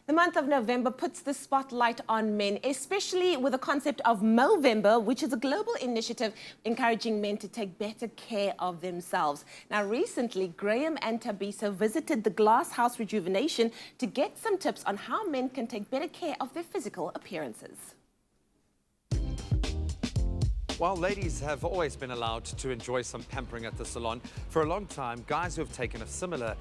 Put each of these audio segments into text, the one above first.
The month of November puts the spotlight on men, especially with the concept of Movember, which is a global initiative encouraging men to take better care of themselves. Now, recently, Graeme Thabiso visited the Glasshouse Rejuvenation to get some tips on how men can take better care of their physical appearances. While ladies have always been allowed to enjoy some pampering at the salon, for a long time, guys who have taken a similar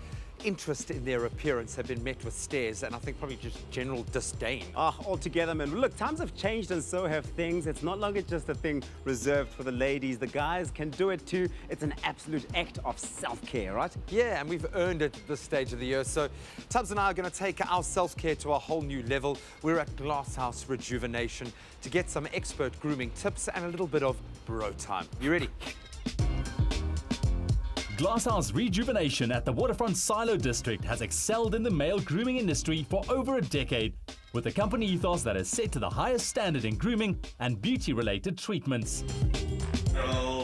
interest in their appearance have been met with stares and I think probably just general disdain. Altogether, man. Look, times have changed and so have things. It's not longer just a thing reserved for the ladies. The guys can do it too. It's an absolute act of self-care, right? Yeah, and we've earned it at this stage of the year. So Tubbs and I are going to take our self-care to a whole new level. We're at Glasshouse Rejuvenation to get some expert grooming tips and a little bit of bro time. You ready? Glasshouse Rejuvenation at the Waterfront Silo District has excelled in the male grooming industry for over a decade, with a company ethos that is set to the highest standard in grooming and beauty-related treatments. Oh,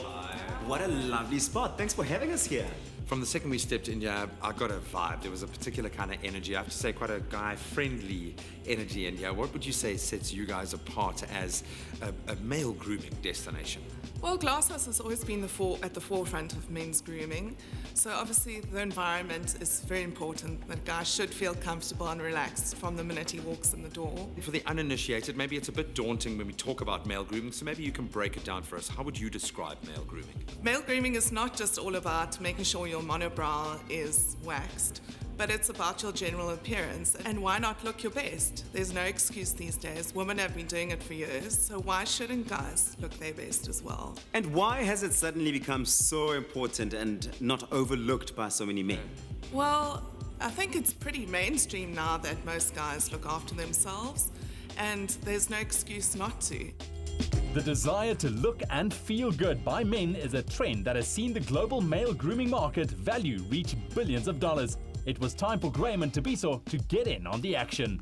what a lovely spot. Thanks for having us here. From the second we stepped in here, I got a vibe. There was a particular kind of energy. I have to say, quite a guy-friendly energy in here. What would you say sets you guys apart as a male grooming destination? Well, Glasshouse has always been at the forefront of men's grooming. So obviously the environment is very important. The guy should feel comfortable and relaxed from the minute he walks in the door. For the uninitiated, maybe it's a bit daunting when we talk about male grooming, so maybe you can break it down for us. How would you describe male grooming? Male grooming is not just all about making sure your monobrow is waxed, but it's about your general appearance. And why not look your best? There's no excuse these days. Women have been doing it for years, so why shouldn't guys look their best as well? And why has it suddenly become so important and not overlooked by so many men? Well, I think it's pretty mainstream now that most guys look after themselves, and there's no excuse not to. The desire to look and feel good by men is a trend that has seen the global male grooming market value reach billions of dollars. It was time for Graeme Thabiso to get in on the action.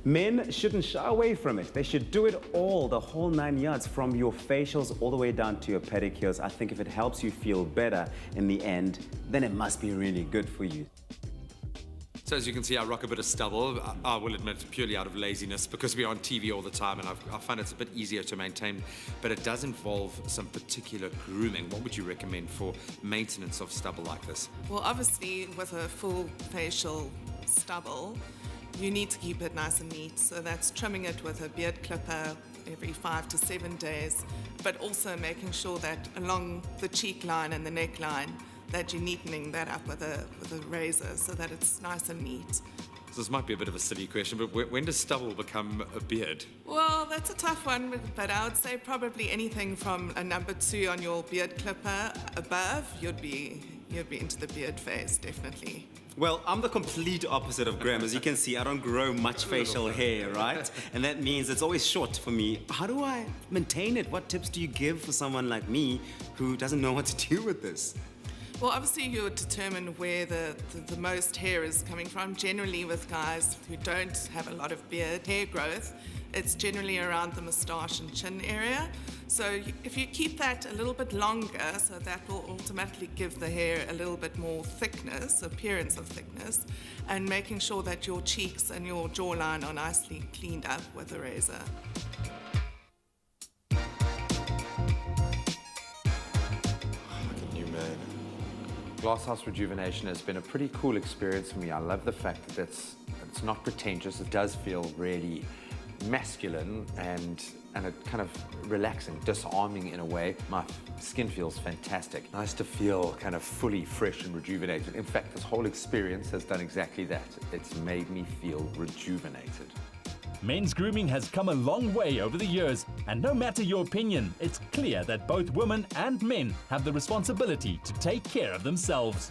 Men shouldn't shy away from it. They should do it all, the whole 9 yards, from your facials all the way down to your pedicures. I think if it helps you feel better in the end, then it must be really good for you. So as you can see, I rock a bit of stubble. I will admit, purely out of laziness, because we're on TV all the time, and I find it's a bit easier to maintain, but it does involve some particular grooming. What would you recommend for maintenance of stubble like this? Well, obviously, with a full facial stubble, you need to keep it nice and neat. So that's trimming it with a beard clipper every 5 to 7 days, but also making sure that along the cheek line and the neckline, that you're neatening that up with a razor so that it's nice and neat. So this might be a bit of a silly question, but when does stubble become a beard? Well, that's a tough one, but I would say probably anything from a number 2 on your beard clipper above, you'd be into the beard phase, definitely. Well, I'm the complete opposite of Graeme. As you can see, I don't grow much facial hair, right? And that means it's always short for me. How do I maintain it? What tips do you give for someone like me who doesn't know what to do with this? Well, obviously you would determine where the most hair is coming from. Generally with guys who don't have a lot of beard hair growth, it's generally around the moustache and chin area. So if you keep that a little bit longer, so that will automatically give the hair a little bit more thickness, appearance of thickness, and making sure that your cheeks and your jawline are nicely cleaned up with a razor. Glasshouse Rejuvenation has been a pretty cool experience for me. I love the fact that it's not pretentious. It does feel really masculine and it kind of relaxing, disarming in a way. My skin feels fantastic. Nice to feel kind of fully fresh and rejuvenated. In fact, this whole experience has done exactly that. It's made me feel rejuvenated. Men's grooming has come a long way over the years, and no matter your opinion, it's clear that both women and men have the responsibility to take care of themselves.